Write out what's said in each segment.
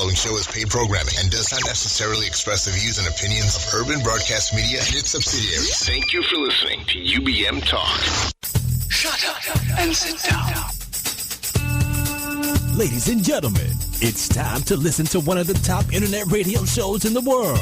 following show is paid programming and does not necessarily express the views and opinions of Urban Broadcast Media and its subsidiaries. Thank you for listening to UBM Talk. Shut up and sit down. Ladies and gentlemen, it's time to listen to one of the top internet radio shows in the world.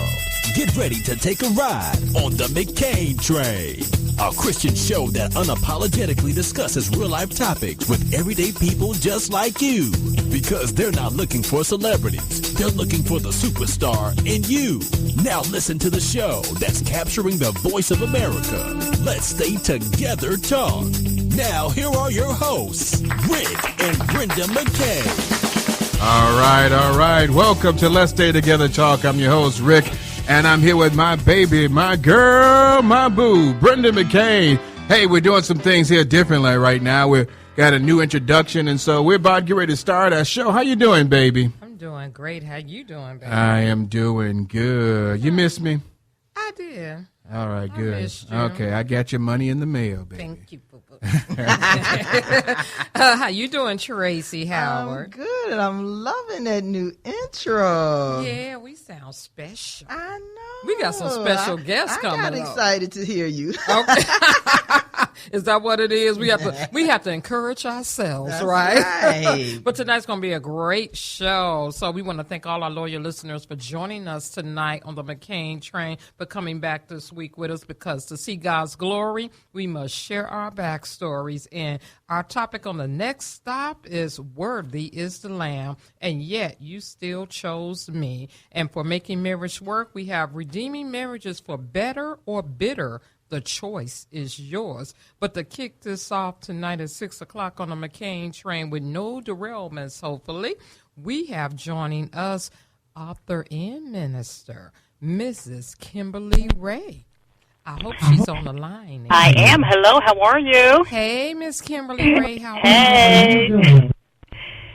Get ready to take a ride on the McCain Train, a Christian show that unapologetically discusses real-life topics with everyday people just like you. Because they're not looking for celebrities, they're looking for the superstar in you. Now listen to the show that's capturing the voice of America. Let's Stay Together Talk. Now, here are your hosts, Rick and Brenda McKay. All right. Welcome to Let's Stay Together Talk. I'm your host, Rick, and I'm here with my baby, my girl, my boo, Brenda McKay. Hey, we're doing some things here differently right now. We've got a new introduction, and so we're about to get ready to start our show. How you doing, baby? I'm doing great. How you doing, baby? I am doing good. You miss me? I did. All right, good. I missed you. Okay, I got your money in the mail, baby. Thank you, boo-boo. How you doing, Tracy Howard? I'm good. I'm loving that new intro. Yeah, we sound special. I know. We got some special guests coming up. I got excited to hear you. Okay. Is that what it is? We have to encourage ourselves, That's right? But tonight's going to be a great show. So we want to thank all our loyal listeners for joining us tonight on the McCain Train, for coming back this week with us, because to see God's glory, we must share our backstories. And our topic on the next stop is Worthy is the Lamb, and yet you still chose me. And for making marriage work, we have redeeming marriages for better or bitter. The choice is yours. But to kick this off tonight at 6 o'clock on the McCain Train with no derailments, hopefully, we have joining us author and minister, Mrs. Kimberly Ray. I hope she's on the line. I am. Hello, how are you? Hey, Miss Kimberly Ray, how are you? Hey.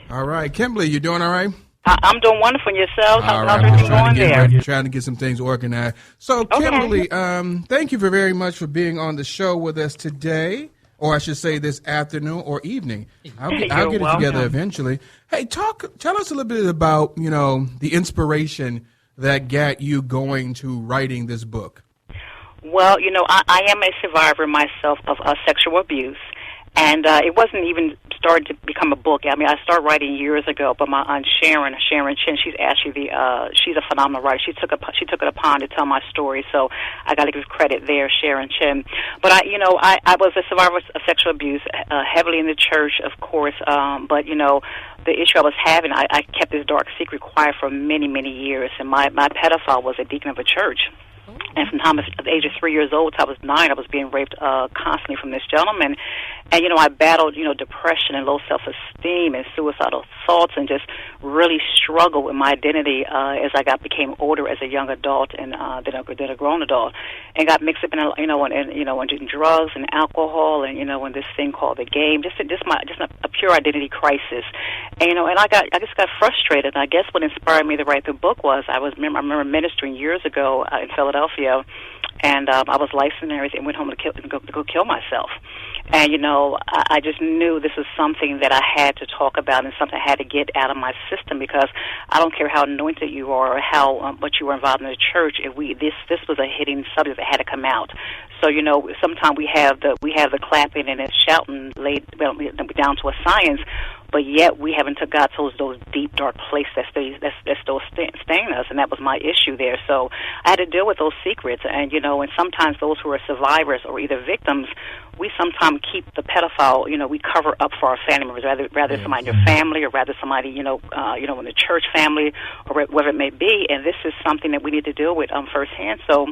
All right, Kimberly, you doing all right? I'm doing wonderful. And yourselves? How's We're everything going there? Trying to get some things organized. So, Kimberly, thank you very much for being on the show with us today, or I should say this afternoon or evening. I'll get it together eventually. Hey, tell us a little bit about, the inspiration that got you going to writing this book. Well, I am a survivor myself of sexual abuse. And it wasn't even started to become a book. I mean, I started writing years ago, but my aunt Sharon Chin, she's actually she's a phenomenal writer. She took it upon to tell my story, so I got to give credit there, Sharon Chin. But I was a survivor of sexual abuse, heavily in the church, of course. But the issue I was having, I kept this dark secret quiet for many, many years. And my pedophile was a deacon of a church. And from the age of 3 years old till I was 9, I was being raped constantly from this gentleman. And, I battled, depression and low self-esteem and suicidal thoughts, and just really struggled with my identity as I became older as a young adult and then a grown adult, and got mixed up in in drugs and alcohol and in this thing called the game, just a pure identity crisis. And I just got frustrated. And I guess what inspired me to write the book was I remember ministering years ago in Philadelphia, and I was licensed and everything, and went home to go kill myself. And, I just knew this was something that I had to talk about and something I had to get out of my system, because I don't care how anointed you are or how much you were involved in the church. If this was a hitting subject that had to come out. So, sometimes we have the clapping and the shouting laid down to a science, but yet we haven't took God to those deep, dark places that still stain us, and that was my issue there. So I had to deal with those secrets, and and sometimes those who are survivors or either victims, we sometimes keep the pedophile, we cover up for our family members, rather somebody in your family, or rather somebody, in the church family, or whatever it may be, and this is something that we need to deal with firsthand. So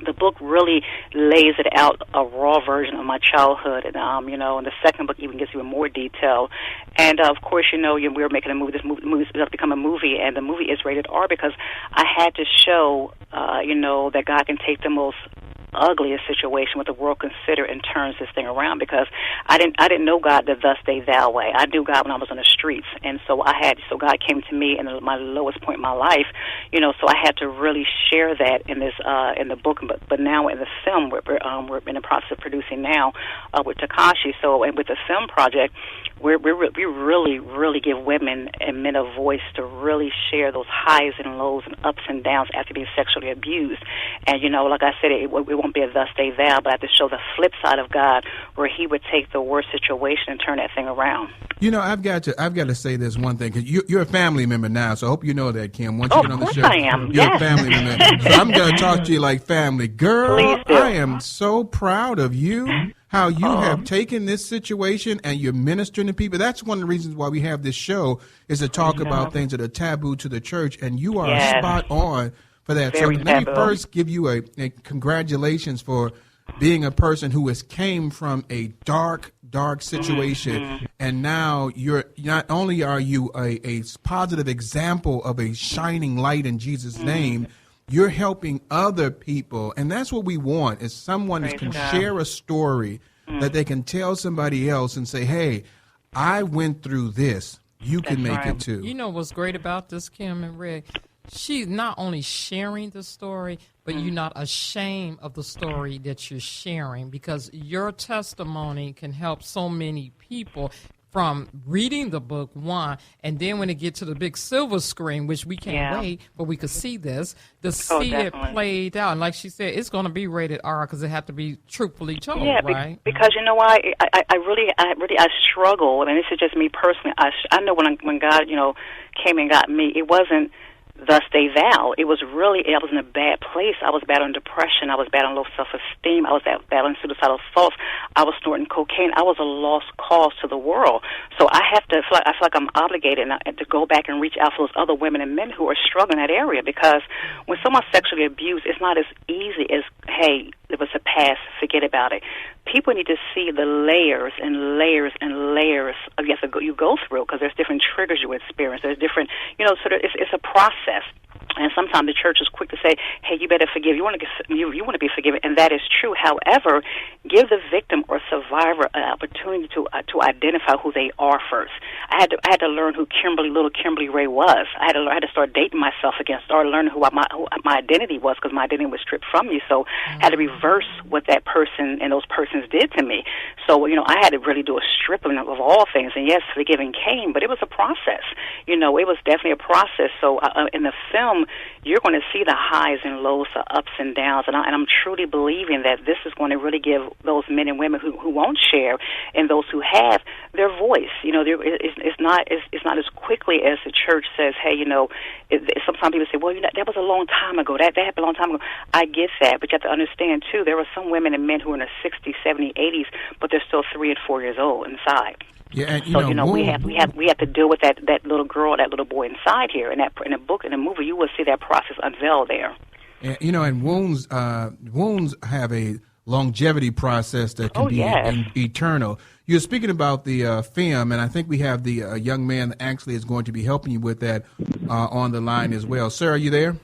the book really lays it out, a raw version of my childhood, and and the second book even gives you more detail. And of course, we were making a movie. This movie is going to become a movie, and the movie is rated R because I had to show, that God can take the most ugliest situation what the world consider and turns this thing around, because I didn't know God the thus they thou way. I knew God when I was on the streets, and so God came to me in my lowest point in my life, so I had to really share that in this in the book, but now in the film we're in the process of producing now with Takashi. So, and with the film project, we really give women and men a voice to really share those highs and lows and ups and downs after being sexually abused. And like I said, it won't be a thus they thou, but I have to show the flip side of God, where He would take the worst situation and turn that thing around. I've got to say this one thing, because you're a family member now, so I hope you know that, Kim. Once you get on the show, I am. You're a family member. So I'm going to talk to you like family. Girl, I am so proud of you, how you have taken this situation and you're ministering to people. That's one of the reasons why we have this show, is to talk about things that are taboo to the church, and you are spot on for that. Very so let me taboo. first give you a congratulations for being a person who came from a dark situation, and now you're not only are you a positive example of a shining light in Jesus' name, you're helping other people, and that's what we want, is someone that can share a story that they can tell somebody else and say, hey, I went through this. You can make it too. You know what's great about this, Kim and Rick? She's not only sharing the story, but you're not ashamed of the story that you're sharing, because your testimony can help so many people from reading the book, one, and then when it gets to the big silver screen, which we can't wait, but we could see this, see it played out. And like she said, it's going to be rated R because it has to be truthfully told, right? Because you know why? I really struggle, and this is just me personally. I know when God, came and got me, it wasn't thus they thou. It was really, I was in a bad place. I was battling depression. I was battling low self-esteem. I was battling suicidal thoughts. I was snorting cocaine. I was a lost cause to the world. So I feel like I'm obligated to go back and reach out for those other women and men who are struggling in that area, because when someone's sexually abused, it's not as easy as, hey, it was a past, forget about it. People need to see the layers and layers and layers you go through, because there's different triggers you experience. There's different, it's a process. And sometimes the church is quick to say, hey, you better forgive. You want to be forgiven, and that is true. However, give the victim or survivor an opportunity to identify who they are first. I had to learn who little Kimberly Ray was. I had to start dating myself again, start learning who my identity was, because my identity was stripped from me. So I had to reverse what that person and those persons did to me. So, I had to really do a stripping of all things. And yes, forgiving came, but it was a process. It was definitely a process. So in the film, you're going to see the highs and lows, the ups and downs, and I'm truly believing that this is going to really give those men and women who won't share, and those who have, their voice. It's not as quickly as the church says, hey, sometimes people say, well, that was a long time ago. That happened a long time ago. I get that, but you have to understand, too, there are some women and men who are in their 60s, 70s, 80s, but they're still 3 and 4 years old inside. Yeah, and, we have to deal with that little girl, that little boy inside here. In the book, in the movie, you will see that process unveiled there. And wounds have a longevity process that can be eternal. You're speaking about the film, and I think we have the young man that actually is going to be helping you with that on the line as well. Sir, are you there?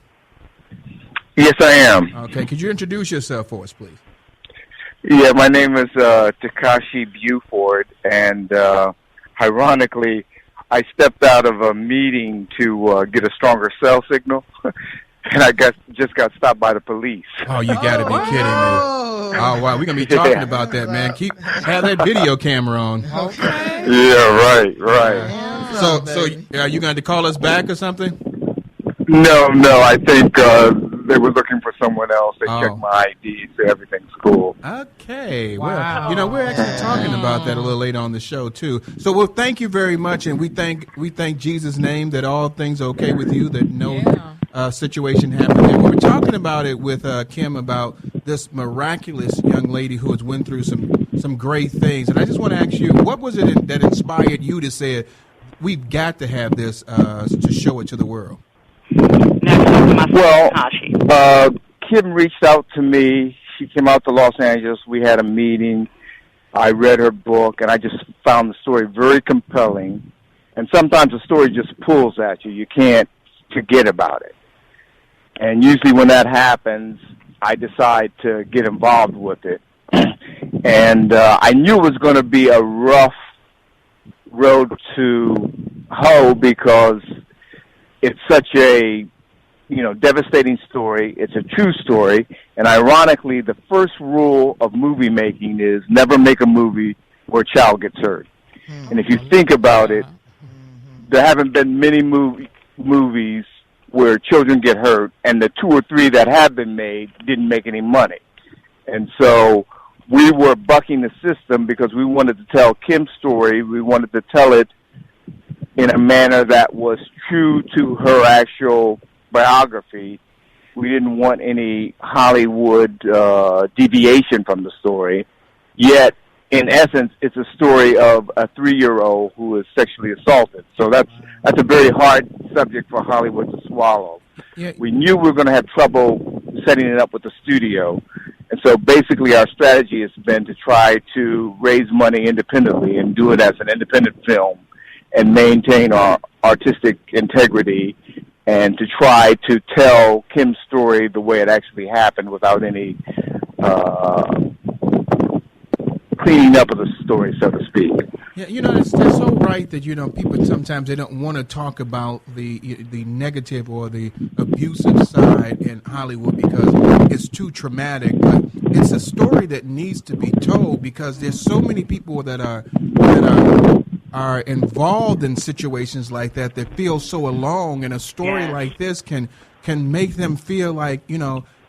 Yes, I am. Okay, could you introduce yourself for us, please? Yeah, my name is Takashi Buford, and ironically, I stepped out of a meeting to get a stronger cell signal, and I just got stopped by the police. Oh, you got to be kidding me! Oh, wow, we're gonna be talking about that, man. Have that video camera on. Okay. Yeah, right. So are you going to call us back or something? No, I think they were looking for someone else. They checked my ID, so everything's cool. Okay. Wow. Well, we're actually talking about that a little later on the show too. So, well, thank you very much, and we thank Jesus' name that all things are okay with you, that no situation happened there. We're talking about it with Kim about this miraculous young lady who has went through some great things, and I just want to ask you, what was it that inspired you to say, we've got to have this to show it to the world? Well, Kim reached out to me. She came out to Los Angeles. We had a meeting. I read her book, and I just found the story very compelling. And sometimes the story just pulls at you. You can't forget about it. And usually when that happens, I decided to get involved with it. And I knew it was going to be a rough road to hoe because it's such a, devastating story. It's a true story. And ironically, the first rule of movie making is never make a movie where a child gets hurt. And if you think about it, there haven't been many movies where children get hurt, and the 2 or 3 that have been made didn't make any money. And so we were bucking the system because we wanted to tell Kim's story. We wanted to tell it in a manner that was true to her actual biography. We didn't want any Hollywood deviation from the story. Yet, in essence, it's a story of a 3-year-old who is sexually assaulted. So that's a very hard subject for Hollywood to swallow. Yeah. We knew we were going to have trouble setting it up with the studio. And so basically our strategy has been to try to raise money independently and do it as an independent film and maintain our artistic integrity and to try to tell Kim's story the way it actually happened without any cleaning up of the story, so to speak. Yeah, it's so right that people sometimes they don't want to talk about the negative or the abusive side in Hollywood because it's too traumatic. But it's a story that needs to be told because there's so many people that are involved in situations like that feel so alone, and a story like this can make them feel like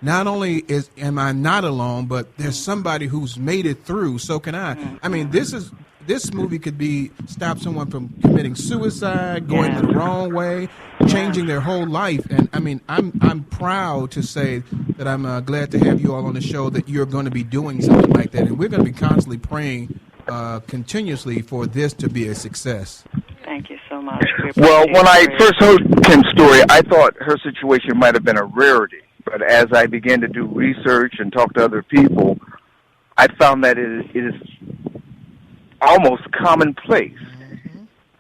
not only am I not alone, but there's somebody who's made it through. So can I. I mean, this movie could stop someone from committing suicide, going the wrong way, changing their whole life. And I mean, I'm proud to say that I'm glad to have you all on the show, that you're going to be doing something like that, and we're going to be constantly praying continuously for this to be a success. Thank you so much. Well, when I first heard Kim's story, I thought her situation might have been a rarity. But as I began to do research and talk to other people, I found that it is almost commonplace.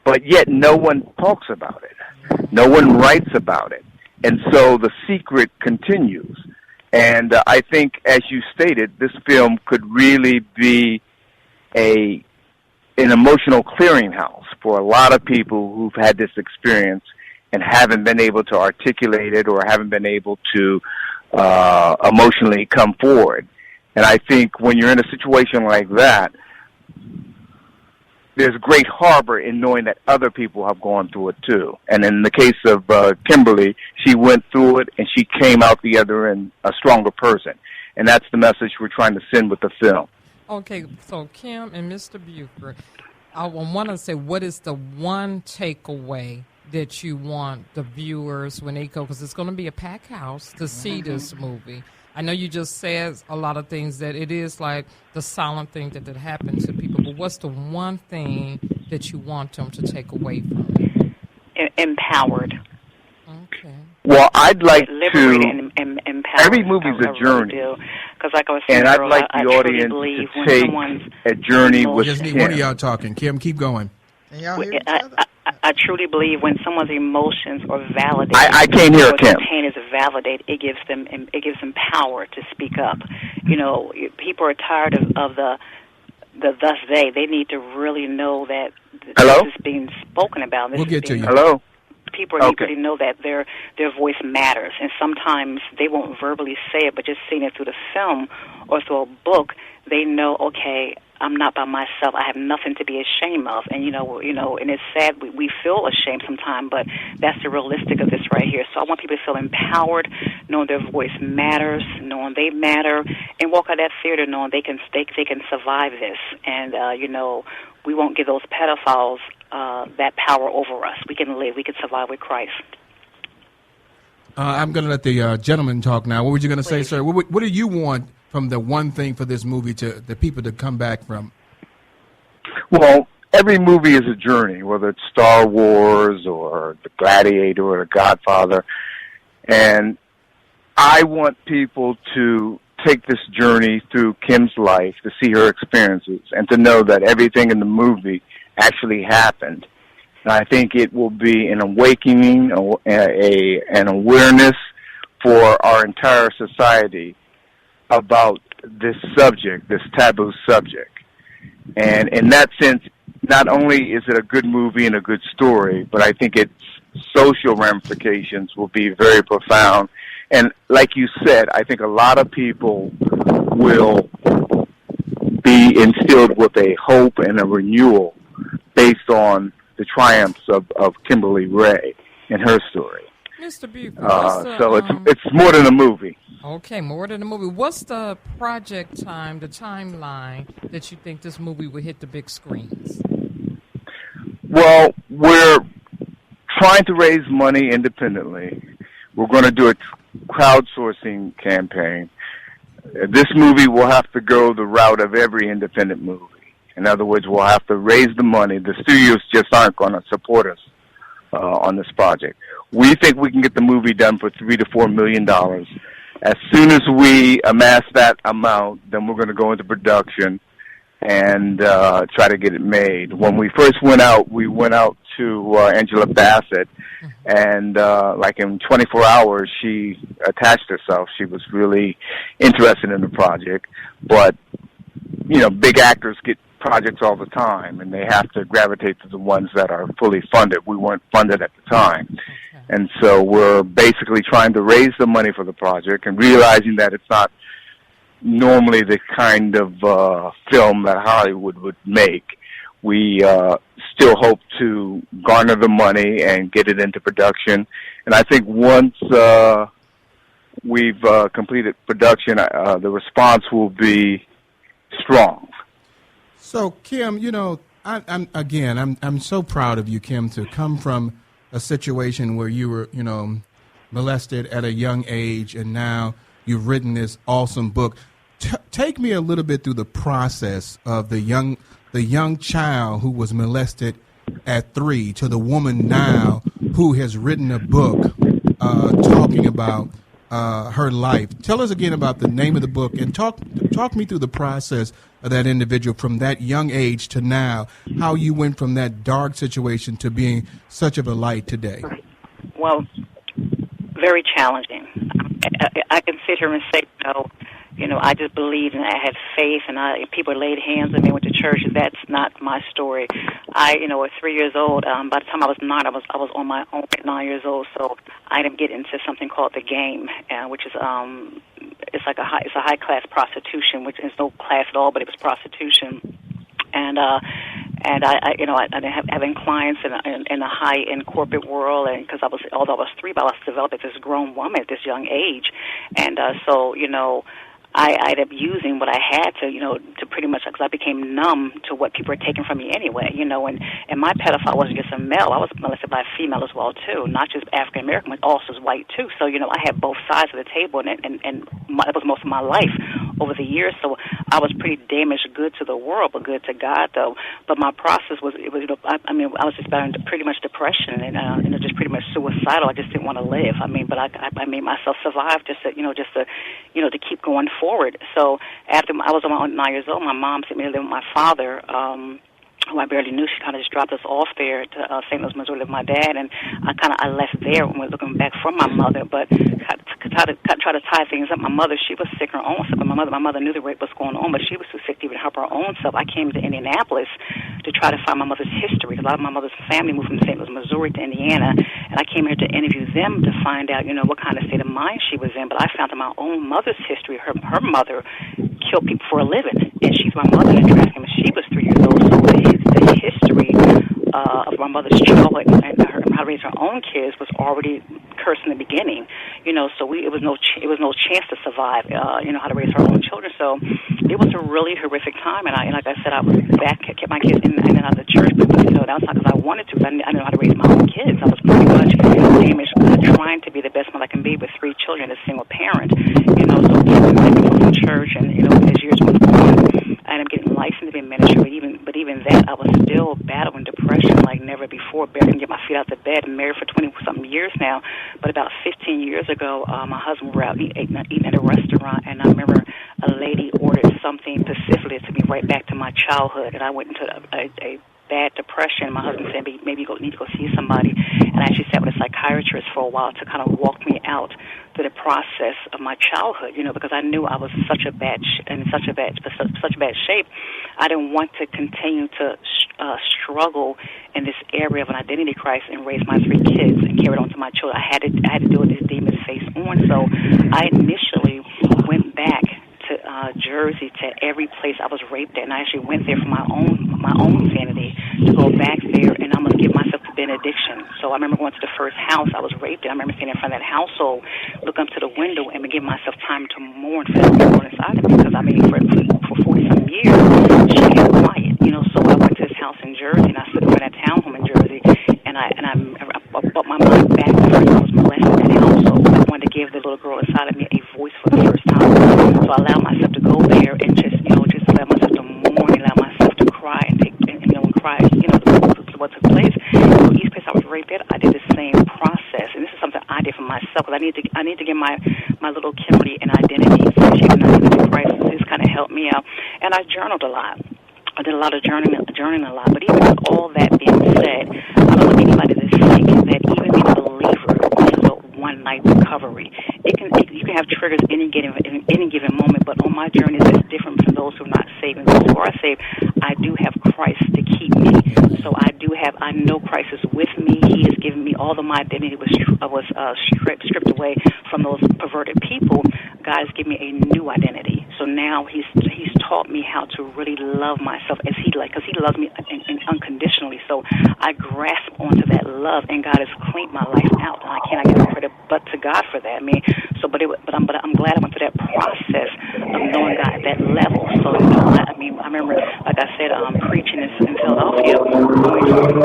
But yet no one talks about it. No one writes about it. And so the secret continues. And I think, as you stated, this film could really be an emotional clearinghouse for a lot of people who've had this experience and haven't been able to articulate it or haven't been able to emotionally come forward. And I think when you're in a situation like that, there's great harbor in knowing that other people have gone through it too. And in the case of Kimberly, she went through it and she came out the other end a stronger person. And that's the message we're trying to send with the film. Okay, so Kim and Mr. Buford, I want to say, what is the one takeaway that you want the viewers when they go, because it's going to be a packed house to see this movie? I know you just said a lot of things that it is like the silent thing that happens to people, but what's the one thing that you want them to take away from it? Empowered. Okay. Well, I'd like to empowered. Every movie's a journey. Because like I was saying and I'd earlier, like the audience to take a journey with Just Kim. need one of y'all talking. Kim, keep going. And y'all hear each other? I truly believe when someone's emotions are validated, I can't hear Kim. Pain is validated. It gives them power to speak up. People are tired of the thus they. They need to really know that this is being spoken about. We'll get to you. Hello. People need to know that their voice matters, and sometimes they won't verbally say it, but just seeing it through the film or through a book, they know, okay, I'm not by myself. I have nothing to be ashamed of. And, and it's sad. We feel ashamed sometimes, but that's the realistic of this right here. So I want people to feel empowered, knowing their voice matters, knowing they matter, and walk out of that theater knowing they can survive this. And, we won't give those pedophiles that power over us. We can live. We can survive with Christ. I'm going to let the gentleman talk now. What were you going to say, sir? What do you want from the one thing for this movie to the people to come back from? Well, every movie is a journey, whether it's Star Wars or The Gladiator or The Godfather. And I want people to take this journey through Kim's life, to see her experiences, and to know that everything in the movie actually happened. And I think it will be an awakening, an awareness for our entire society about this subject, this taboo subject. And in that sense, not only is it a good movie and a good story, but I think its social ramifications will be very profound. And like you said, I think a lot of people will be instilled with a hope and a renewal based on the triumphs of Kimberly Ray and her story. Mr. Buford, so it's more than a movie. Okay, more than a movie. What's the project time, the timeline that you think this movie will hit the big screens? Well, we're trying to raise money independently. We're going to do a crowdsourcing campaign. This movie will have to go the route of every independent movie. In other words, we'll have to raise the money. The studios just aren't going to support us on this project. We think we can get the movie done for $3 to $4 million. As soon as we amass that amount, then we're going to go into production and try to get it made. When we first went out to Angela Bassett, and like in 24 hours, she attached herself. She was really interested in the project. But, you know, big actors get projects all the time, and they have to gravitate to the ones that are fully funded. We weren't funded at the time. Okay. And so we're basically trying to raise the money for the project and realizing that it's not normally the kind of film that Hollywood would make. We still hope to garner the money and get it into production. And I think once we've completed production, the response will be strong. So, Kim, you know, I'm so proud of you, Kim, to come from a situation where you were, you know, molested at a young age, and now you've written this awesome book. Take me a little bit through the process of the young child who was molested at 3 to the woman now who has written a book talking about her life. Tell us again about the name of the book, and talk me through the process of that individual from that young age to now, how you went from that dark situation to being such of a light today. Well, very challenging. I can sit here and say, you know, I just believed and I had faith, and people laid hands on me, went to church. That's not my story. At 3 years old, by the time I was 9, I was on my own at 9 years old. So I didn't get into something called the game, which is it's a high class prostitution, which is no class at all, but it was prostitution. And I didn't having clients in the high end corporate world, and because although I was 3, but I was developing this grown woman at this young age, and I ended up using what I had to pretty much, because I became numb to what people were taking from me anyway, and my pedophile wasn't just a male. I was molested by a female as well, too, not just African American, but also white, too. So, I had both sides of the table, and that was most of my life over the years. So I was pretty damaged good to the world, but good to God, though. But my process was, I was just battling pretty much depression and just pretty much suicidal. I just didn't want to live. But I made myself survive just to keep going forward. So after I was around 9 years old, my mom sent me to live with my father, who I barely knew. She kind of just dropped us off there to St. Louis, Missouri, with my dad, and I left there when we were looking back from my mother. But to try to tie things up, my mother, she was sick her own self. My mother knew the rape was going on, but she was too sick to even help her own self. I came to Indianapolis to try to find my mother's history. A lot of my mother's family moved from St. Louis, Missouri to Indiana, and I came here to interview them to find out, what kind of state of mind she was in. But I found out my own mother's history. Her mother killed people for a living, and she's my mother, and she was 3 years old. So the history of my mother's childhood and how to raise her own kids was already cursed in the beginning, So it was no chance to survive, how to raise her own children. So it was a really horrific time, and like I said, I was back, kept my kids in and out of the church, but that was not because I wanted to. I didn't know how to raise my own kids. I was pretty much damaged, trying to be the best mother I can be with 3 children, a single parent, So from church, and as years went on, I ended up getting licensed to be in ministry, but even that, I was still battling depression like never before. Barely can get my feet out the bed. I'm married for 20-something years now, but about 15 years ago, my husband were out eating at a restaurant, and I remember a lady ordered something specifically to me right back to my childhood, and I went into a bad depression. My husband said, maybe you need to go see somebody. And I actually sat with a psychiatrist for a while to kind of walk me out through the process of my childhood, because I knew I was in such a bad shape. I didn't want to continue to struggle in this area of an identity crisis and raise my 3 kids and carry it on to my children. I had to deal with these demons face on. So I initially went back to Jersey, to every place I was raped at, and I actually went there for my own sanity, to go back there and almost give myself to benediction. So I remember going to the first house I was raped in. I remember standing in front of that household, look up to the window, and give myself time to mourn for that girl inside of me, because for 40-some years she kept quiet, So I went to this house in Jersey, and I stood over that townhome in Jersey, and I brought my mind back to first I was molested in that household. I wanted to give the little girl inside of me a voice for the first time. So I allowed myself to go there and just allow myself to mourn, allow myself to cry and cry, what took place. So each place I was raped at, I did the same process, and this is something I did for myself, because I need to give my little Kimberly an identity. So she had an identity crisis. This kind of helped me out, and I journaled a lot. I did a lot of journaling a lot. But even with all that being said, I don't want anybody to think that even being a believer, this is a one-night recovery. You can have triggers in any given moment, but on my journey, it's different from those who are not saved. And those who are saved, I do have Christ to keep me. So I know Christ is with me. He has given me all of my identity was stripped away from those perverted people. God has given me a new identity. So now He's taught me how to really love myself as because He loves me unconditionally. So I grasp onto that love, and God has cleaned my life out, and I cannot give credit but to God for that. I'm glad I went through that process of knowing God at that level. So I remember, like I said, preaching in Philadelphia, going through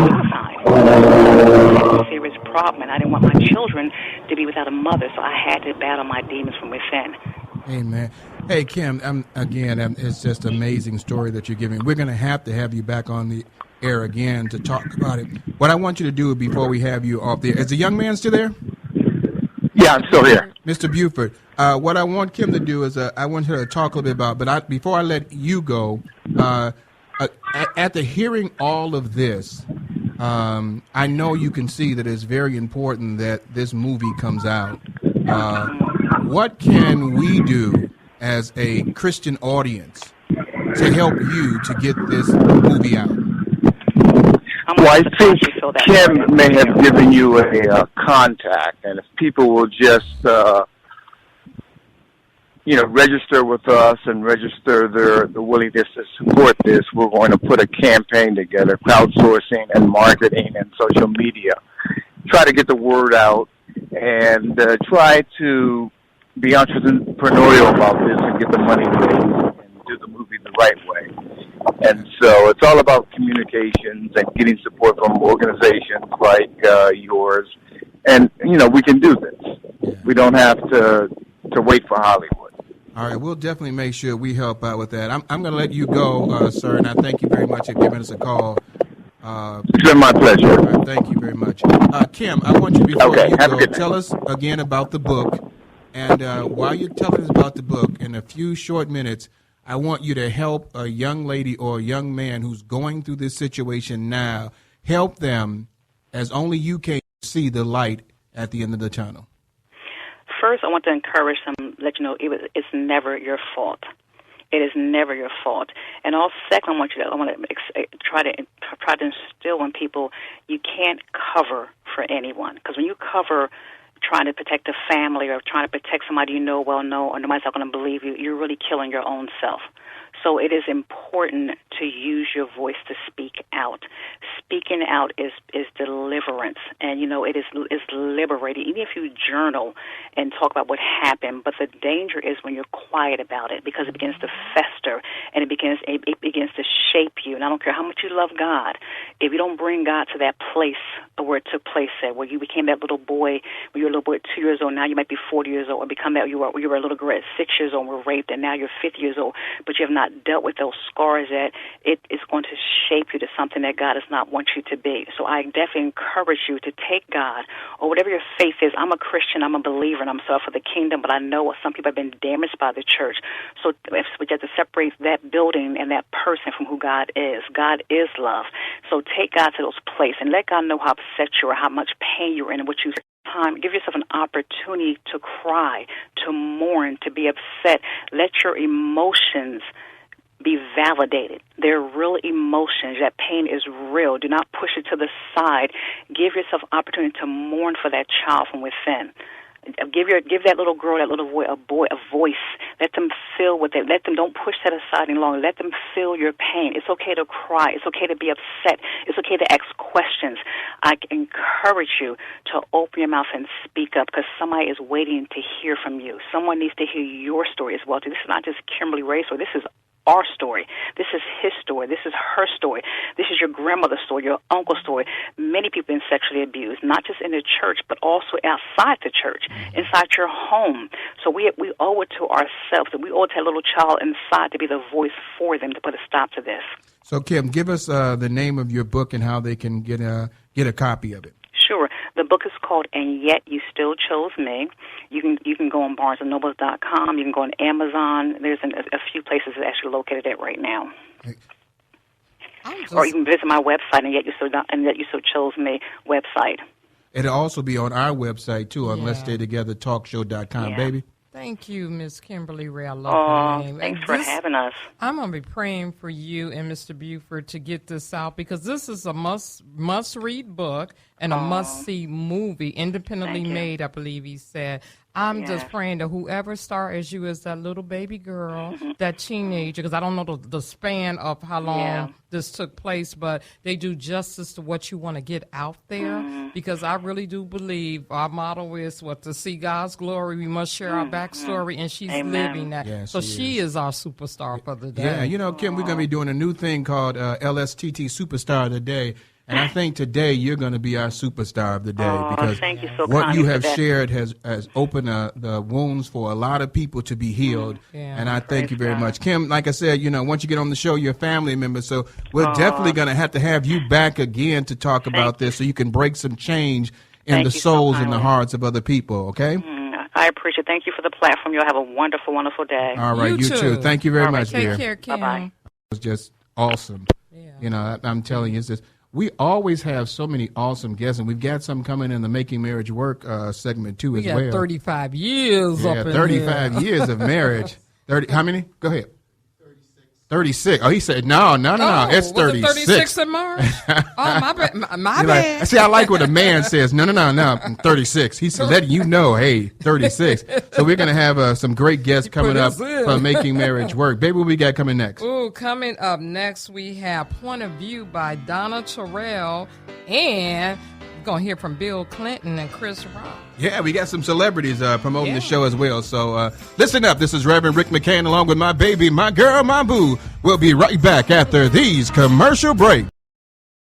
suicide. It was a serious problem, and I didn't want my children to be without a mother, so I had to battle my demons from within. Amen. Hey, Kim, it's just an amazing story that you're giving. We're going to have you back on the air again to talk about it. What I want you to do before we have you off there, is the young man still there? Yeah, I'm still here. Mr. Buford, what I want Kim to do is I want her to talk a little bit about, but before I let you go, after hearing all of this, I know you can see that it's very important that this movie comes out. What can we do as a Christian audience to help you to get this movie out? Well, I think Kim may have given you a contact, and if people will just, register with us and register their willingness to support this, we're going to put a campaign together, crowdsourcing and marketing and social media. Try to get the word out and try to be entrepreneurial about this and get the money raised and do the movie the right way. And so it's all about communications and getting support from organizations like yours. And, we can do this. Yeah. We don't have to wait for Hollywood. All right, we'll definitely make sure we help out with that. I'm going to let you go, sir, and I thank you very much for giving us a call. It's been my pleasure. All right, thank you very much. Kim, I want you, before you go, tell us again about the book. And while you're telling us about the book, in a few short minutes, I want you to help a young lady or a young man who's going through this situation now. Help them as only you can see the light at the end of the tunnel. First, I want to encourage them, let you know it's never your fault. It is never your fault. And also, second, I want to try to instill in people you can't cover for anyone, because when you cover trying to protect a family or trying to protect somebody or nobody's not going to believe you, you're really killing your own self. So it is important to use your voice to speak out. Speaking out is deliverance, and it is liberating. Even if you journal and talk about what happened, but the danger is when you're quiet about it, because it begins to fester and it begins to shape you. And I don't care how much you love God, if you don't bring God to that place where it took place at, where you became that little boy when you were a little boy at 2 years old, now you might be 40 years old, or become that you were a little girl at 6 years old and were raped, and now you're 50 years old, but you have not dealt with those scars, that it is going to shape you to something that God does not want you to be. So I definitely encourage you to take God, or whatever your faith is. I'm a Christian, I'm a believer, and I'm so for the kingdom, but I know some people have been damaged by the church. So we have to separate that building and that person from who God is. God is love. So take God to those places and let God know how upset you are, how much pain you're in, and what you time. Give yourself an opportunity to cry, to mourn, to be upset. Let your emotions be validated. They're real emotions. That pain is real. Do not push it to the side. Give yourself opportunity to mourn for that child from within. Give that little girl, that little boy a voice. Let them feel what don't push that aside any longer. Let them feel your pain. It's okay to cry. It's okay to be upset. It's okay to ask questions. I encourage you to open your mouth and speak up, because somebody is waiting to hear from you. Someone needs to hear your story as well. This is not just Kimberly Ray's story. This is our story. This is his story. This is her story. This is your grandmother's story, your uncle's story. Many people have been sexually abused, not just in the church, but also outside the church, inside your home. So we owe it to ourselves, and we owe it to that little child inside to be the voice for them to put a stop to this. So, Kim, give us the name of your book and how they can get a copy of it. Sure. The book is called And Yet You Still Chose Me. You can go on BarnesandNobles.com. You can go on Amazon. There's a few places it's actually located at right now. Or you can visit my website, And Yet You Still Chose Me website. It'll also be on our website, too, on Let'sStayTogetherTalkShow.com, baby. Thank you, Miss Kimberly Ray. I love her name. Thanks for having us. I'm going to be praying for you and Mr. Buford to get this out, because this is a must-read book and a must-see movie, independently made, I believe he said. I'm just praying that whoever starred as you as that little baby girl, that teenager, because I don't know the span of how long this took place, but they do justice to what you want to get out there, because I really do believe our motto is to see God's glory, we must share our backstory, and she's living that. Yeah, so she is our superstar for the day. Yeah, you know, Kim, we're going to be doing a new thing called LSTT Superstar of the Day. And I think today you're going to be our superstar of the day, because what you have shared has opened the wounds for a lot of people to be healed. And I thank you very much. Kim, like I said, you know, once you get on the show, you're a family member. So we're definitely going to have you back again to talk about this, so you can break some change in the souls and the hearts of other people, okay? I appreciate it. Thank you for the platform. You'll have a wonderful, wonderful day. All right, you too. Thank you very much, dear. Take care, Kim. Bye-bye. It was just awesome. You know, I'm telling you, it's just, we always have so many awesome guests, and we've got some coming in the Making Marriage Work segment, too, as well. We got 35 years up in 35 years of marriage. 30. How many? Go ahead. 36. Oh, he said, no. It's 36. Was it 36 in March? My bad. Like, see, I like what a man says. No, I'm 36. He's letting you know, hey, 36. So we're going to have some great guests coming up from Making Marriage Work. Baby, what we got coming next? Ooh, coming up next, we have Point of View by Donna Terrell, and we're going to hear from Bill Clinton and Chris Rock. Yeah, we got some celebrities promoting the show as well. So listen up. This is Reverend Rick McCann along with my baby, my girl, my boo. We'll be right back after these commercial breaks.